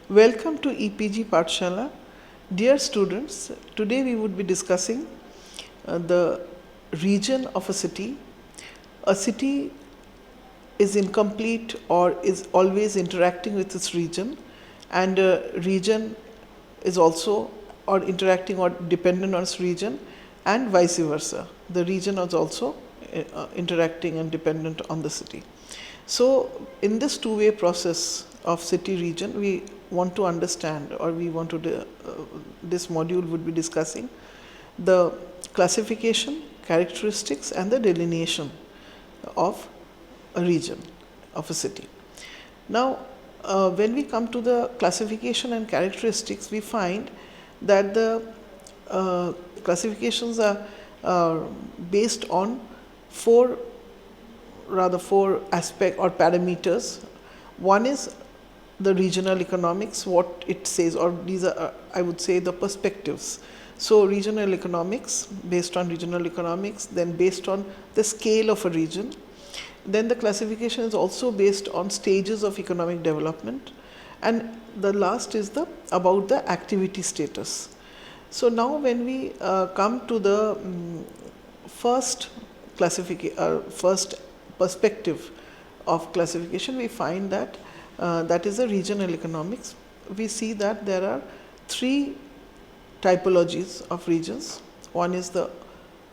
Welcome to EPG Pathshala. Dear students, today we would be discussing the region of a city. A city is incomplete or is always interacting with its region, and a region is also or interacting or dependent on its region, and vice versa. The region is also interacting and dependent on the city. So in this two-way process of city region, we want to understand, or we want to this module would be discussing the classification, characteristics and the delineation of a region, of a city. Now when we come to the classification and characteristics, we find that the classifications are based on four aspects or parameters. One is the regional economics, what it says, or these are I would say the perspectives. So regional economics, based on regional economics, then based on the scale of a region. Then the classification is also based on stages of economic development, and the last is about the activity status. So now when we come to the first perspective of classification, we find that that is a regional economics. We see that there are three typologies of regions. One is the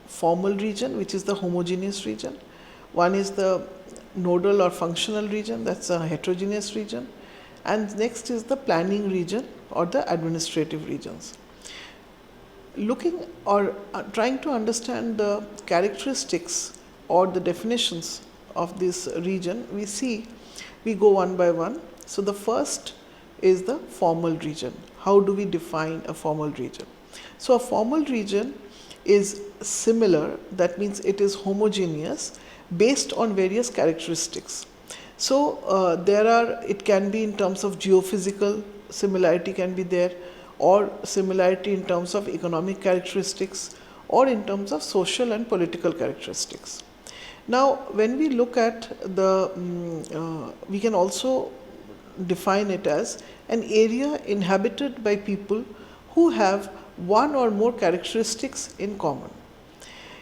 formal region, which is the homogeneous region. One is the nodal or functional region, that's a heterogeneous region. And next is the planning region or the administrative regions. Looking or trying to understand the characteristics or the definitions of this region, we go one by one. So the first is the formal region. How do we define a formal region? So a formal region is similar, that means it is homogeneous based on various characteristics. So it can be in terms of geophysical similarity can be there, or similarity in terms of economic characteristics, or in terms of social and political characteristics. Now when we look at we can also define it as an area inhabited by people who have one or more characteristics in common.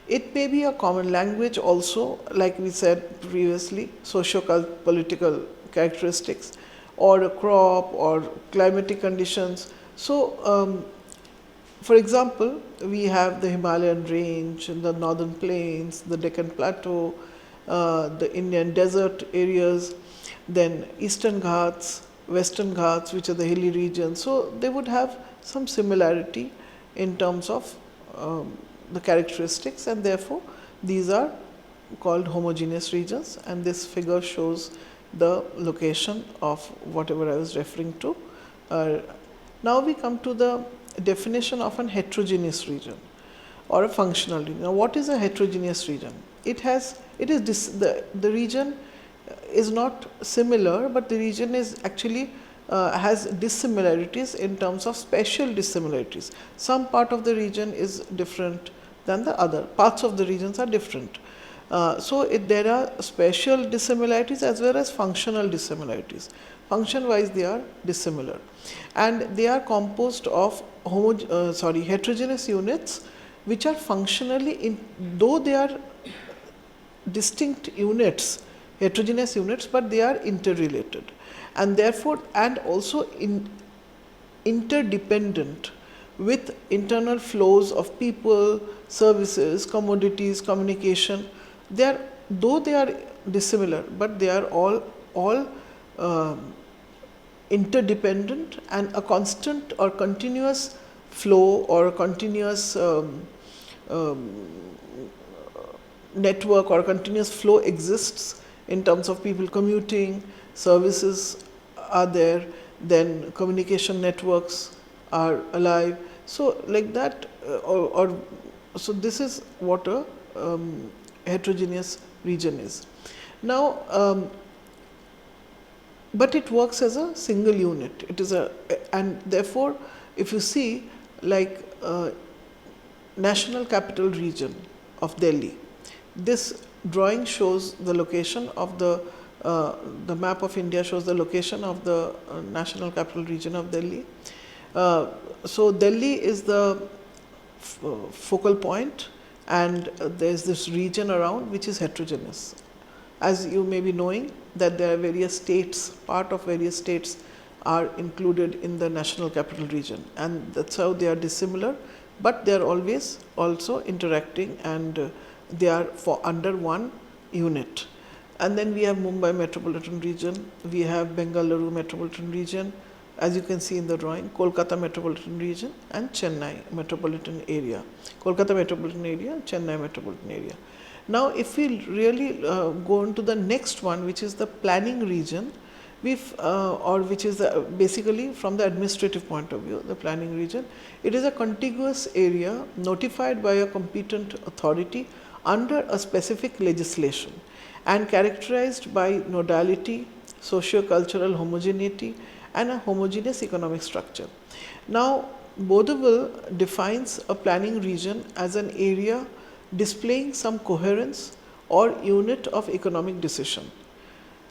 It may be a common language also, like we said previously, socio-political characteristics, or a crop or climatic conditions. So for example, we have the Himalayan range, the northern plains, the Deccan plateau, the Indian desert areas, then eastern Ghats, western Ghats, which are the hilly regions. So they would have some similarity in terms of the characteristics, and therefore these are called homogeneous regions, and this figure shows the location of whatever I was referring to. Now we come to the definition of an heterogeneous region or a functional region. Now what is a heterogeneous region? The region is not similar, but the region is actually has dissimilarities in terms of spatial dissimilarities. Some part of the region is different than the other. Parts of the regions are different. So there are spatial dissimilarities as well as functional dissimilarities. Function wise they are dissimilar, and they are composed of heterogeneous units which are functionally, though they are distinct units, heterogeneous units, but they are interrelated, and therefore also interdependent with internal flows of people, services, commodities, communication. Though they are dissimilar, but they are all interdependent, and a constant or continuous flow or a continuous network or continuous flow exists in terms of people commuting, services are there, then communication networks are alive. So like that, so this is what a heterogeneous region is. Now but it works as a single unit. It is and therefore if you see, like National Capital Region of Delhi, this drawing shows the location of the the map of India shows the location of the National Capital Region of Delhi. So Delhi is the focal point, and there is this region around which is heterogeneous. As you may be knowing that there are various states, part of various states are included in the National Capital Region, and that's how they are dissimilar, but they are always also interacting, and they are for under one unit. And then we have Mumbai Metropolitan Region, we have Bengaluru Metropolitan Region, as you can see in the drawing, Kolkata Metropolitan Region and Chennai Metropolitan Area. Kolkata Metropolitan Area, Chennai Metropolitan Area. Now, if we really go into the next one, which is the planning region, which is basically from the administrative point of view, the planning region, it is a contiguous area notified by a competent authority under a specific legislation and characterized by nodality, socio-cultural homogeneity, and a homogeneous economic structure. Now, Baudeville defines a planning region as an area displaying some coherence or unit of economic decision.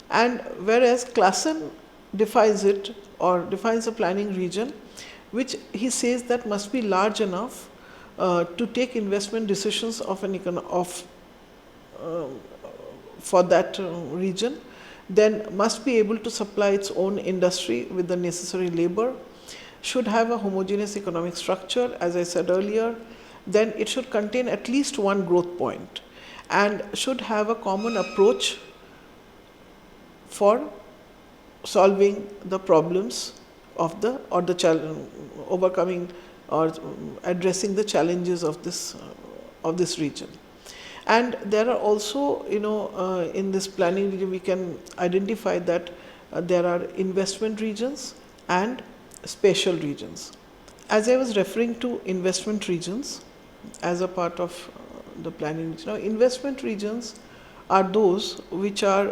And whereas Classen defines it, or defines a planning region, which he says that must be large enough to take investment decisions of for that region, then must be able to supply its own industry with the necessary labor, should have a homogeneous economic structure, as I said earlier, then it should contain at least one growth point and should have a common approach for solving the problems of overcoming or addressing the challenges of this region. And there are also, in this planning region, we can identify that there are investment regions and spatial regions. As I was referring to investment regions as a part of the planning region, now investment regions are those which are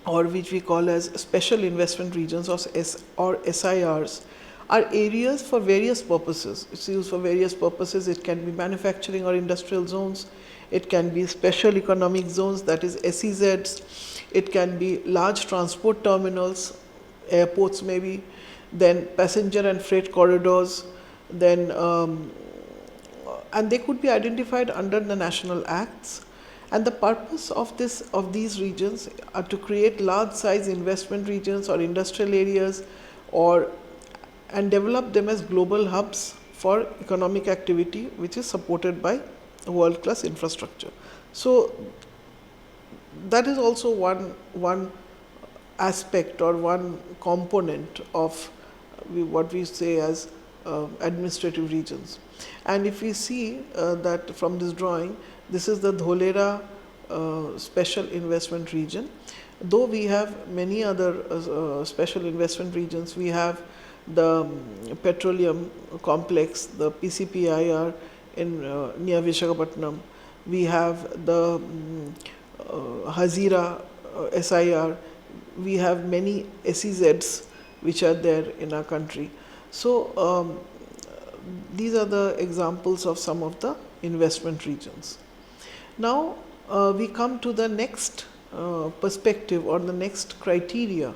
which we call as special investment regions or SIRs, are areas for various purposes. It's used for various purposes. It can be manufacturing or industrial zones. It can be special economic zones, that is SEZs. It can be large transport terminals, airports maybe, then passenger and freight corridors, then and they could be identified under the national acts. And the purpose of these regions are to create large size investment regions or industrial areas, and develop them as global hubs for economic activity, which is supported by world class infrastructure. So that is also one aspect or one component of what we say as administrative regions. And if we see that from this drawing, this is the Dholera special investment region. Though we have many other special investment regions, we have the petroleum complex, the PCPIR near Visakhapatnam. We have the Hazira SIR. We have many SEZs which are there in our country. So these are the examples of some of the investment regions. Now we come to the next perspective, or the next criteria,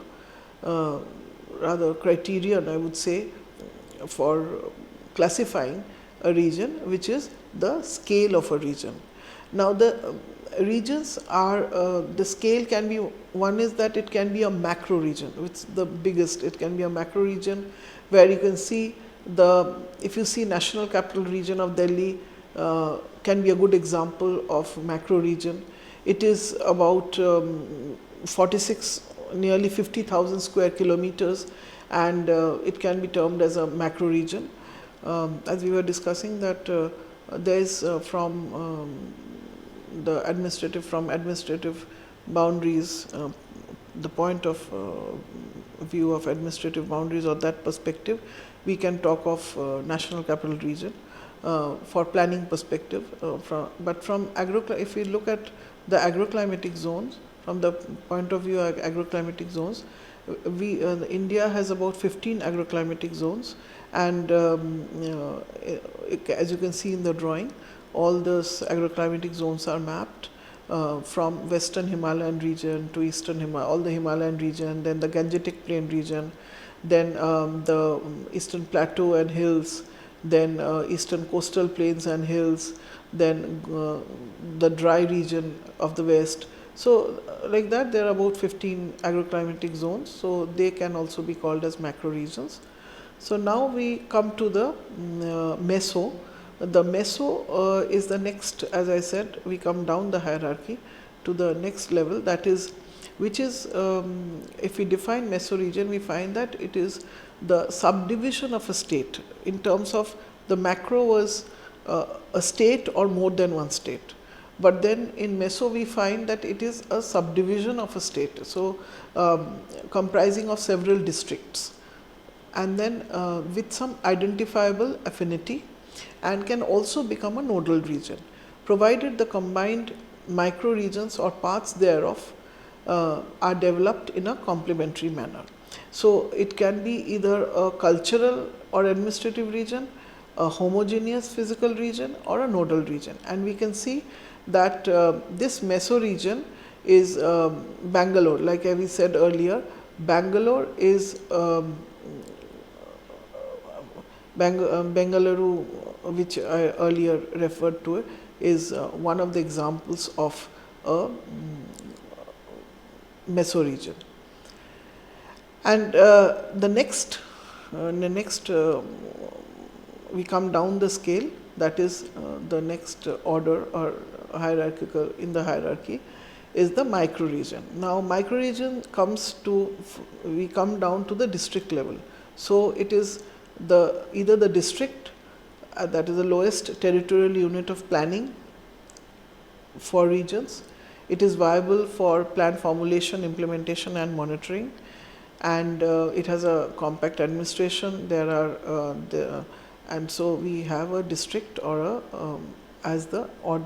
rather criterion I would say, for classifying a region, which is the scale of a region. Now the regions are, the scale can be, one is that it can be a macro region, which is the biggest. It can be a macro region where you can see if you see National Capital Region of Delhi, can be a good example of macro region. It is about 46, nearly 50,000 square kilometers, and it can be termed as a macro region. As we were discussing that there is from administrative boundaries, the point of view of administrative boundaries, or that perspective, we can talk of National Capital Region for planning perspective. But from if we look at the agroclimatic zones, from the point of view of agroclimatic zones, India has about 15 agroclimatic zones, and as you can see in the drawing, all those agroclimatic zones are mapped. from western Himalayan region to eastern Himalaya, all the Himalayan region, then the Gangetic Plain region, then the eastern plateau and hills, then eastern coastal plains and hills, then the dry region of the west. So like that, there are about 15 agroclimatic zones, so they can also be called as macro regions. So now we come to the meso. The meso is the next, as I said, we come down the hierarchy to the next level, that is, which is, if we define mesoregion, we find that it is the subdivision of a state. In terms of the macro was a state or more than one state. But then in meso we find that it is a subdivision of a state, so comprising of several districts, and then with some identifiable affinity, and can also become a nodal region, provided the combined micro regions or parts thereof are developed in a complementary manner. So it can be either a cultural or administrative region, a homogeneous physical region, or a nodal region. And we can see that this meso region is Bangalore. Like we said earlier, Bangalore is Bengaluru, which I earlier referred to, is one of the examples of a meso region. And the next we come down the scale, that is the next order or hierarchical in the hierarchy is the micro region. Now micro region we come down to the district level. So it is either the district, that is the lowest territorial unit of planning for regions. It is viable for plan formulation, implementation and monitoring, and it has a compact administration. And so we have a district or as the odd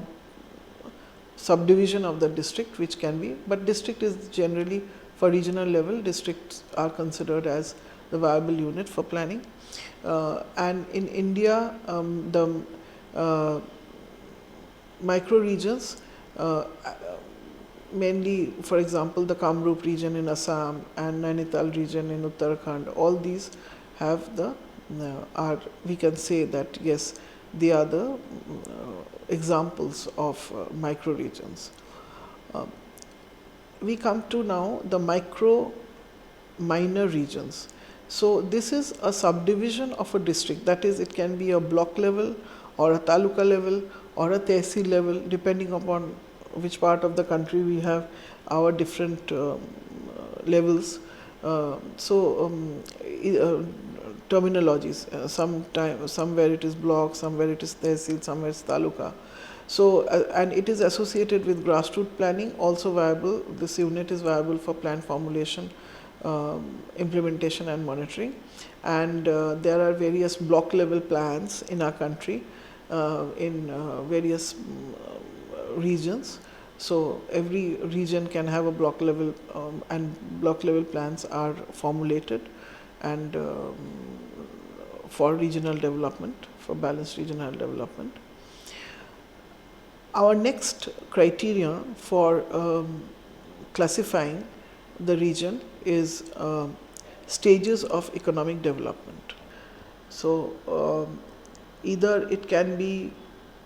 subdivision of the district, which can be, but district is generally for regional level, districts are considered as the viable unit for planning. And in India, the micro regions, mainly, for example, the Kamrup region in Assam and Nainital region in Uttarakhand, all these have we can say that yes, they are the examples of micro regions. We come to now the micro minor regions. So this is a subdivision of a district, that is, it can be a block level or a taluka level or a tehsil level, depending upon which part of the country we have our different levels. Terminologies, somewhere it is block, somewhere it is tehsil, somewhere it's taluka. So and it is associated with grassroots planning, also viable. This unit is viable for plan formulation, implementation and monitoring. And there are various block level plans in our country in various regions. So every region can have a block level and block level plans are formulated and for regional development, for balanced regional development. Our next criteria for classifying the region is stages of economic development. So either it can be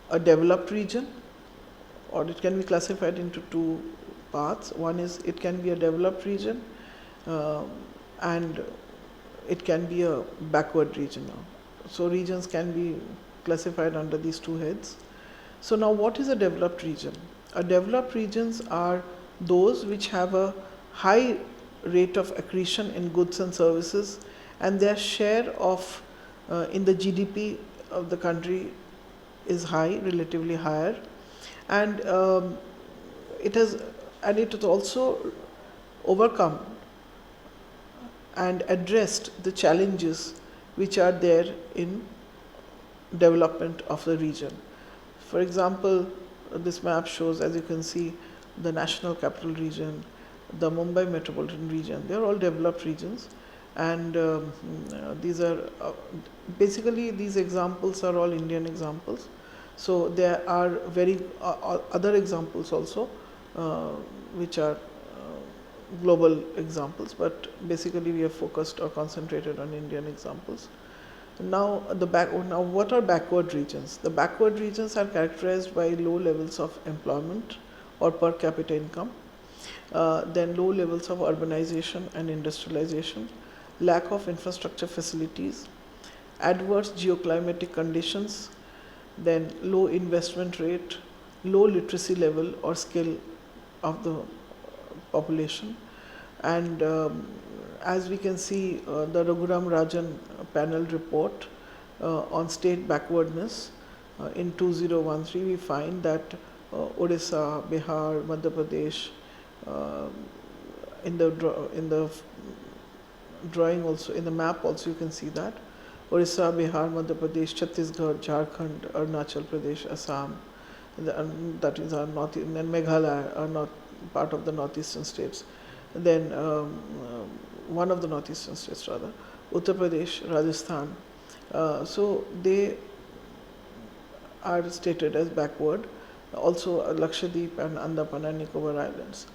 a developed region, or it can be classified into two parts. One is it can be a developed region and it can be a backward region. So regions can be classified under these two heads. So now what is a developed region? A developed regions are those which have a high rate of accretion in goods and services, and their share of in the GDP of the country is high, relatively higher, and it has also overcome and addressed the challenges which are there in development of the region. For example, this map shows, as you can see, the National Capital Region, the Mumbai Metropolitan Region. They are all developed regions, and these are basically, these examples are all Indian examples. So there are other examples also, uh, which are global examples, but basically we have focused or concentrated on Indian examples. Now what are backward regions? The backward regions are characterized by low levels of employment or per capita income, then low levels of urbanization and industrialization, lack of infrastructure facilities, adverse geoclimatic conditions, then low investment rate, low literacy level or skill of the population. And as we can see, the Raghuram Rajan panel report on state backwardness in 2013, we find that Odisha, Bihar, Madhya Pradesh, uh, in the drawing also, in the map also you can see that Orissa, Bihar, Madhya Pradesh, Chhattisgarh, Jharkhand, Arunachal Pradesh, Assam, that is our north, and Meghalaya are not part of the northeastern states. And then one of the northeastern states rather, Uttar Pradesh, Rajasthan. So they are stated as backward. Also Lakshadweep and Andaman and Nicobar Islands.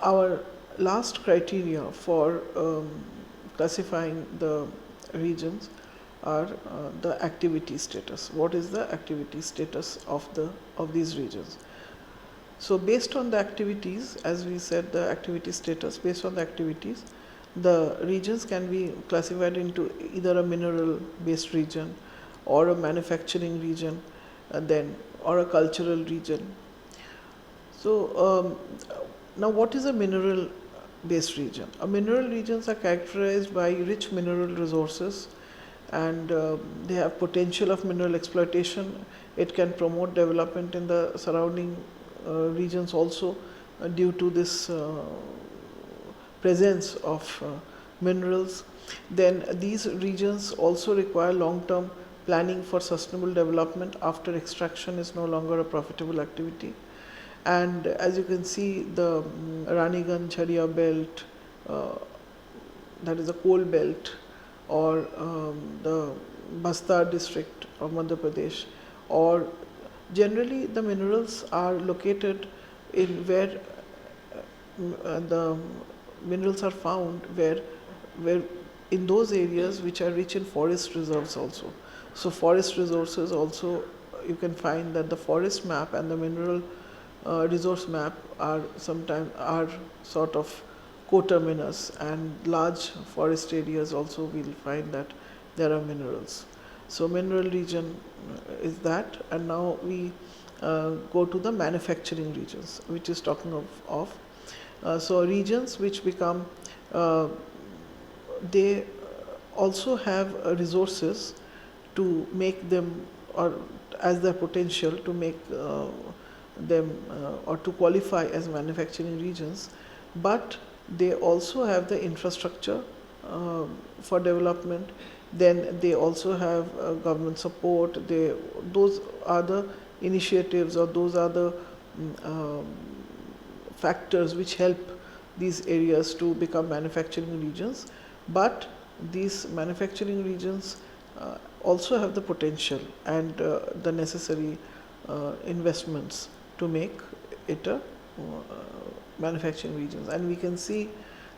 Our last criteria for classifying the regions are the activity status. What is the activity status of these regions? So based on the activities, as we said, the activity status, based on the activities, the regions can be classified into either a mineral based region or a manufacturing region, or a cultural region. So now what is a mineral based region? A mineral regions are characterized by rich mineral resources, and they have potential of mineral exploitation. It can promote development in the surrounding regions also due to this presence of minerals. Then these regions also require long-term planning for sustainable development after extraction is no longer a profitable activity. And as you can see, the Raniganj Jharia belt, that is a coal belt, or the Bastar district of Madhya Pradesh, or generally the minerals are located in where the minerals are found where in those areas which are rich in forest reserves also. So forest resources also, you can find that the forest map and the mineral resource map are sometimes are sort of coterminous, and large forest areas also we'll find that there are minerals. So mineral region is that, and now we go to the manufacturing regions, which is talking of so regions which become they also have resources to make them, or as their potential to make them or to qualify as manufacturing regions, but they also have the infrastructure for development. Then they also have government support. Those are the initiatives, or those are the factors which help these areas to become manufacturing regions. But these manufacturing regions also have the potential and the necessary investments to make it a manufacturing regions. And we can see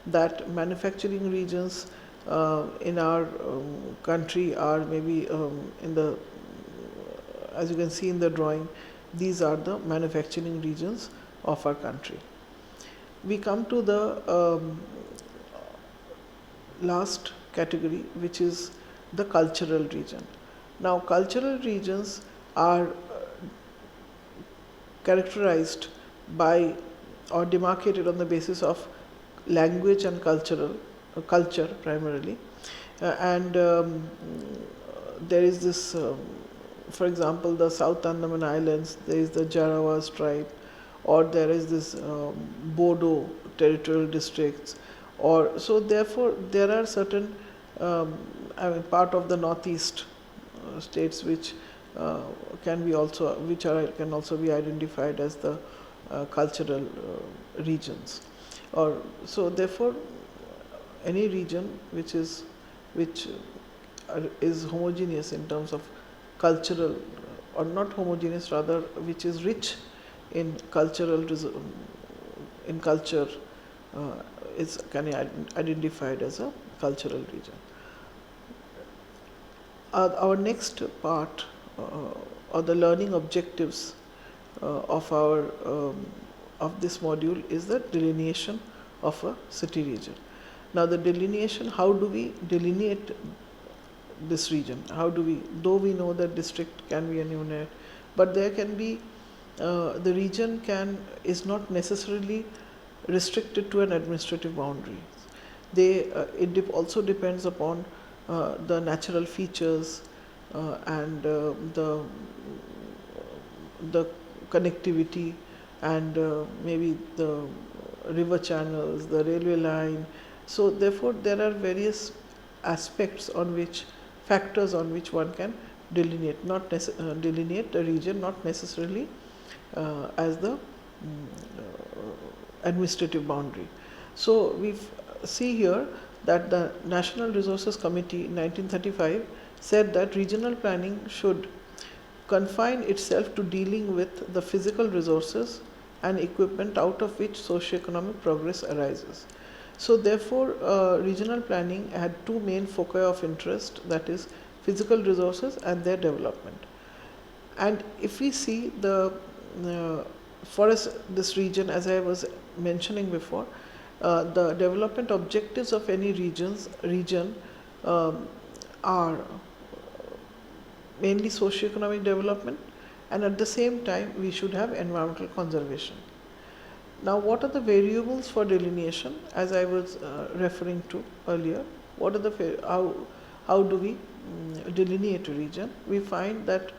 that manufacturing regions in our country are maybe in the, as you can see in the drawing, these are the manufacturing regions of our country. We come to the last category, which is the cultural region. Now cultural regions are characterized by or demarcated on the basis of language and culture primarily, and there is this for example, the South Andaman Islands, there is the Jarawas tribe, or there is this Bodo territorial districts, or so therefore there are certain part of the northeast states which can be also, can also be identified as the cultural regions. Or so therefore any region which is homogeneous in terms of cultural, or not homogeneous, rather which is rich in in culture is can be identified as a cultural region. Our next part or the learning objectives of our of this module is the delineation of a city region. Now the delineation, how do we delineate this region? How do we, though we know that district can be enumerated, but there can be the region is not necessarily restricted to an administrative boundary. It also depends upon the natural features and the connectivity and maybe the river channels, the railway line. So therefore there are various aspects on which, factors on which one can delineate, delineate a region, not necessarily as the administrative boundary. So we see here that the National Resources Committee in 1935 said that regional planning should confine itself to dealing with the physical resources and equipment out of which socio-economic progress arises. So therefore, regional planning had two main foci of interest, that is physical resources and their development. And if we see for us, this region, as I was mentioning before, the development objectives of any region are mainly socio-economic development, and at the same time we should have environmental conservation. Now what are the variables for delineation, as I was referring to earlier? What are the how do we delineate a region? We find that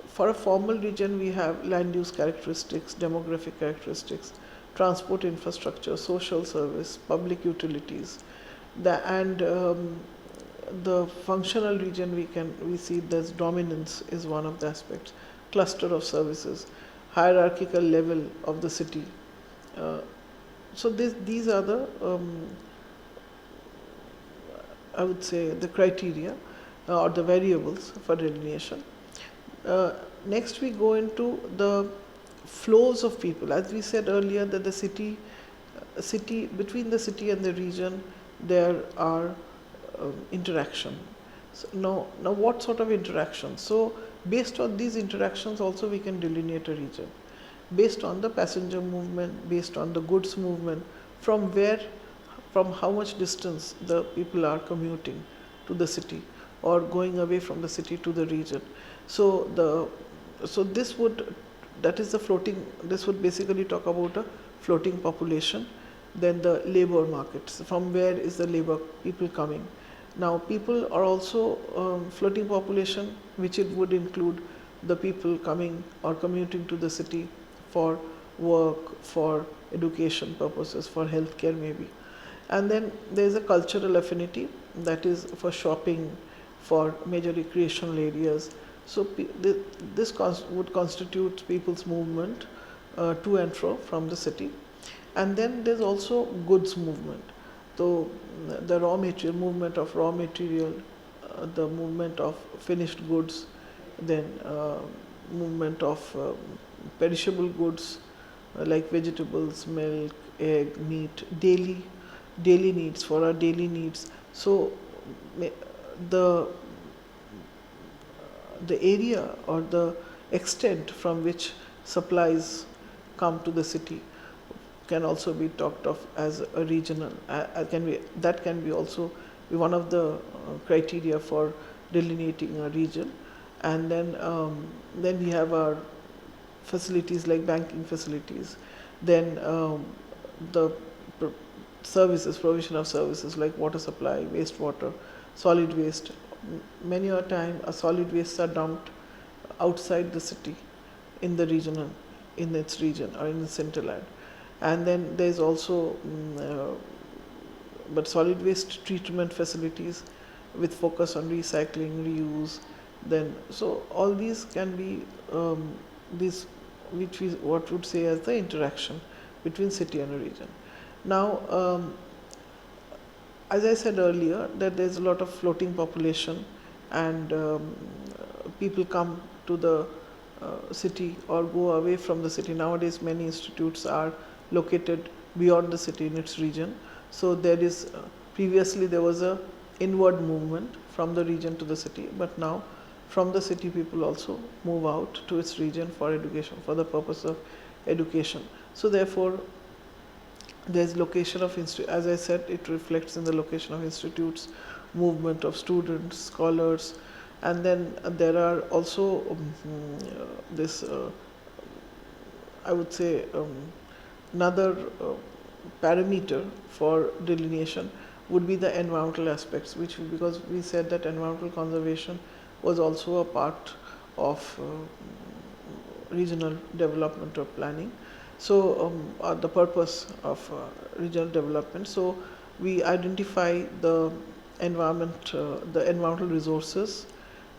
for a formal region we have land use characteristics, demographic characteristics, transport infrastructure, social service, public utilities, the functional region we see there's dominance is one of the aspects, cluster of services, hierarchical level of the city. So these are the I would say the criteria or the variables for delineation. Next we go into the flows of people. As we said earlier that the city between the city and the region there are interaction. So now what sort of interaction? So based on these interactions also we can delineate a region, based on the passenger movement, based on the goods movement, from how much distance the people are commuting to the city or going away from the city to the region. So this would basically talk about a floating population. Then the labor markets, from where is the labor people coming. Now people are also floating population, which it would include the people coming or commuting to the city for work, for education purposes, for healthcare maybe. And then there is a cultural affinity, that is for shopping, for major recreational areas. So this would constitute people's movement to and fro from the city. And then there's also goods movement. So the raw material, movement of raw material, the movement of finished goods, then movement of perishable goods like vegetables, milk, egg, meat, daily needs, for our daily needs. So the area or the extent from which supplies come to the city can also be talked of as a regional. That can be also be one of the criteria for delineating a region. And then we have our facilities like banking facilities. Then the provision of services like water supply, wastewater, solid waste. Many a time a solid wastes are dumped outside the city in its region or in its hinterland. And then there's also but solid waste treatment facilities with focus on recycling, reuse. Then so all these can be which we what would say as the interaction between city and a region. Now as I said earlier that there's a lot of floating population, and people come to the city or go away from the city. Nowadays, many institutes are located beyond the city in its region. So there is previously there was a inward movement from the region to the city, but now from the city people also move out to its region for education, for the purpose of education. So therefore, there's location of as I said, it reflects in the location of institutes, movement of students, scholars, and then there are also this I would say another parameter for delineation would be the environmental aspects, which because we said that environmental conservation was also a part of regional development or planning. So the purpose of regional development. So we identify the the environmental resources,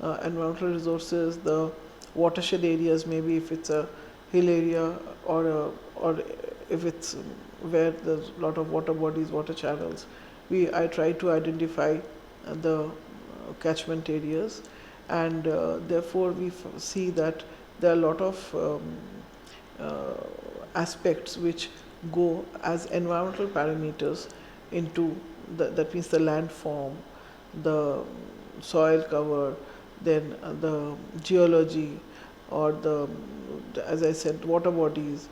the watershed areas, maybe if it's a hill area or if it's where there's a lot of water bodies, water channels. I try to identify the catchment areas, and therefore we see that there are a lot of aspects which go as environmental parameters into that means the landform, the soil cover, then the geology, or as I said, water bodies,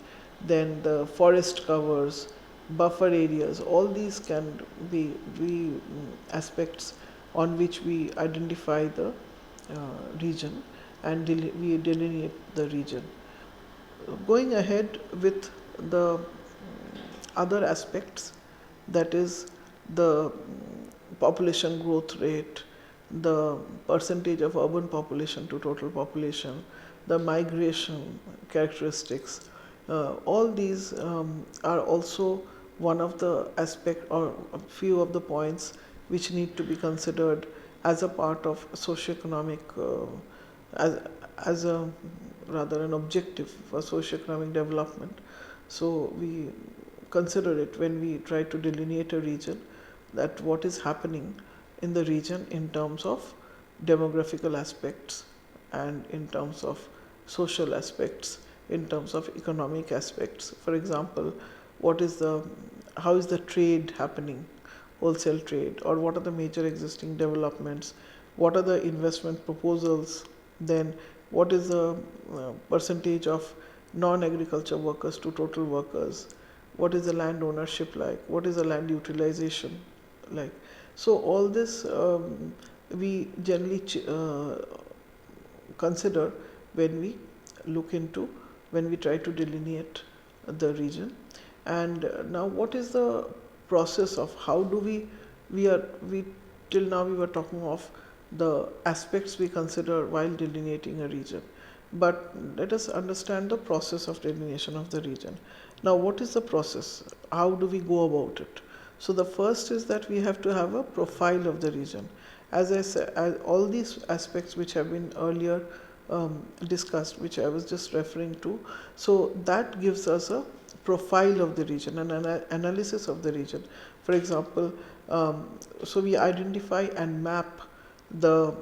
then the forest covers, buffer areas. All these can be aspects on which we identify the region and we delineate the region. Going ahead with the other aspects, that is the population growth rate, the percentage of urban population to total population, the migration characteristics, all these are also one of the aspect or a few of the points which need to be considered as a part of socioeconomic as a rather an objective for socioeconomic development. So we consider it when we try to delineate a region, that what is happening in the region in terms of demographical aspects and in terms of social aspects, in terms of economic aspects. For example, how is the trade happening, wholesale trade, or what are the major existing developments, what are the investment proposals, then what is the percentage of non-agriculture workers to total workers, what is the land ownership like, what is the land utilization like. So all this we generally consider when we when we try to delineate the region. And now what is the process of how do we till now we were talking of the aspects we consider while delineating a region, but let us understand the process of delineation of the region. Now what is the process? How do we go about it? So the first is that we have to have a profile of the region. As I said, all these aspects which have been earlier discussed, which I was just referring to, so that gives us a profile of the region and an analysis of the region. For example, so we identify and map the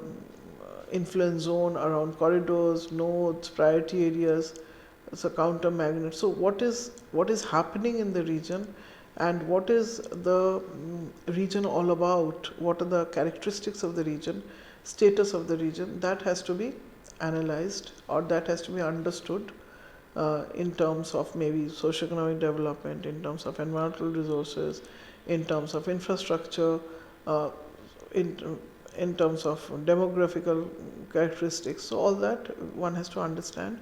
influence zone around corridors, nodes, priority areas, so counter magnets. So what is happening in the region, and what is the region all about? What are the characteristics of the region, status of the region? That has to be analyzed, or that has to be understood in terms of maybe socioeconomic development, in terms of environmental resources, in terms of infrastructure, in terms of demographical characteristics. So all that one has to understand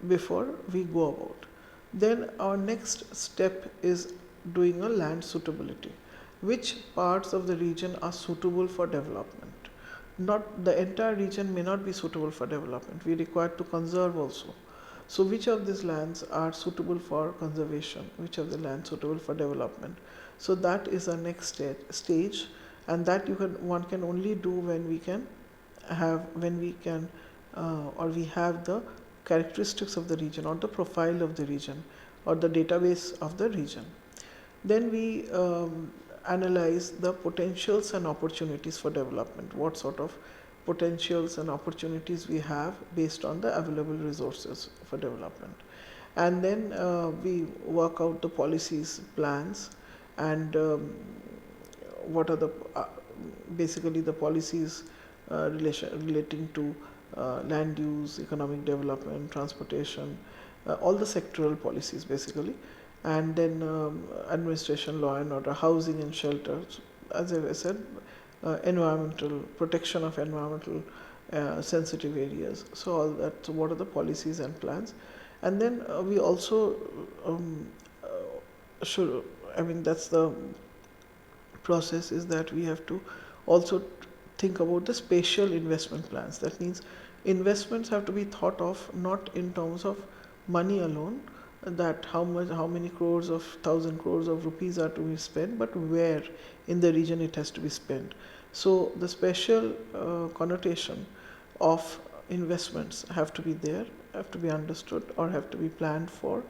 before we go about. Then our next step is doing a land suitability. Which parts of the region are suitable for development? Not the entire region may not be suitable for development. We require to conserve also. So which of these lands are suitable for conservation? Which of the lands suitable for development? So that is our next stage, and that one can only do when we have the characteristics of the region, or the profile of the region, or the database of the region. Then we analyze the potentials and opportunities for development. What sort of potentials and opportunities we have based on the available resources for development. And then we work out the policies, plans, and what are the basically the policies relating to land use, economic development, transportation, all the sectoral policies basically, and then administration, law and order, housing and shelter, as I said, environmental protection of environmental sensitive areas. So all that. So what are the policies and plans? And then we also should. I mean, that's the process, is that we have to also think about the spatial investment plans. That means investments have to be thought of not in terms of money alone, that how many crores of 1,000 crores of rupees are to be spent, but where in the region it has to be spent. So the spatial connotation of investments have to be there, have to be understood, or have to be planned for.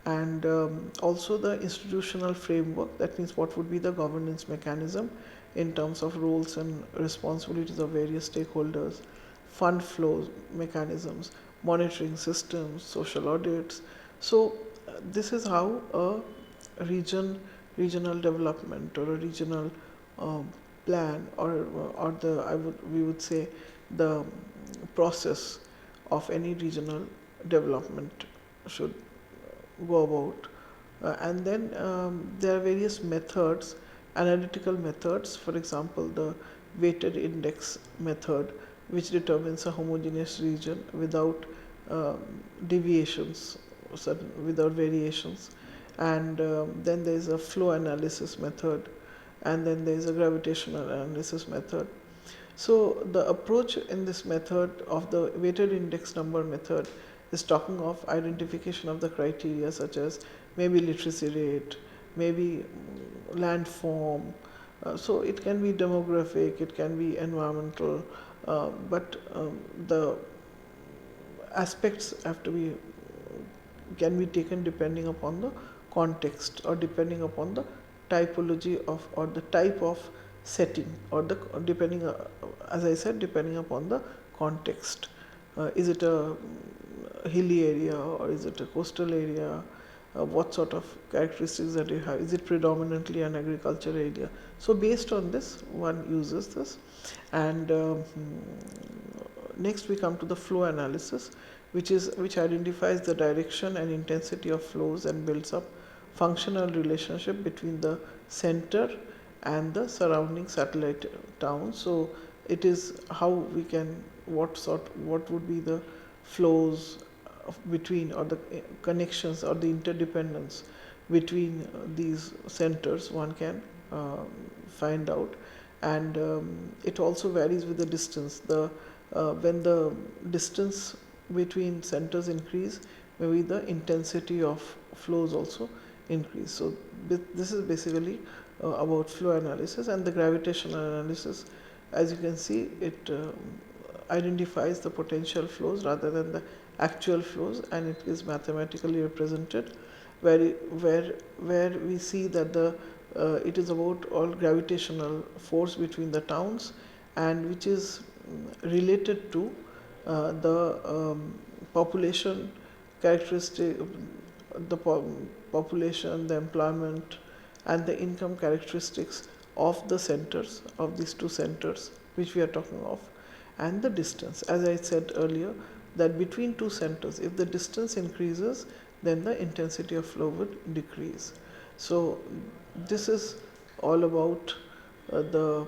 And also the institutional framework, that means what would be the governance mechanism in terms of roles and responsibilities of various stakeholders, fund flows mechanisms, monitoring systems, social audits. So this is how a regional development or a regional plan, or we would say the process of any regional development should go about. And then there are various methods, analytical methods. For example, the weighted index method, which determines a homogeneous region without deviations, without variations. And then there is a flow analysis method, and then there is a gravitational analysis method. So the approach in this method of the weighted index number method is talking of identification of the criteria, such as maybe literacy rate, maybe land form. So it can be demographic, it can be environmental, but the aspects can be taken depending upon the context, or depending upon the typology of, or the type of setting, or the depending, as I said, depending upon the context. Is it a hilly area, or is it a coastal area? What sort of characteristics that you have? Is it predominantly an agriculture area? So based on this, one uses this. And next we come to the flow analysis, which identifies the direction and intensity of flows and builds up functional relationship between the center and the surrounding satellite towns. So it is how we can, what would be the flows between, or the connections, or the interdependence between these centers, one can find out. And it also varies with the distance. When the distance between centers increase, maybe the intensity of flows also increase. So this is basically about flow analysis. And the gravitational analysis, as you can see, it identifies the potential flows rather than the actual flows, and it is mathematically represented, where we see that it is about all gravitational force between the towns, and which is related to the population characteristic, the population, the employment, and the income characteristics of the centers, of these two centers which we are talking of, and the distance. As I said earlier, that between two centers, if the distance increases, then the intensity of flow would decrease. So this is all about the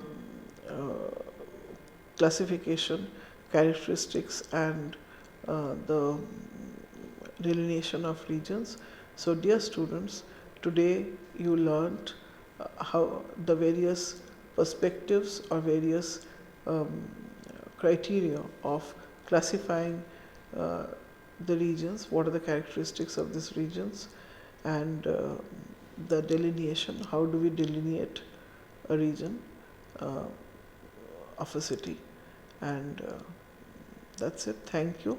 classification, characteristics, and the delineation of regions. So dear students, today you learned how the various perspectives, or various criteria of classifying the regions, what are the characteristics of these regions, and the delineation, how do we delineate a region of a city. And that's it. Thank you.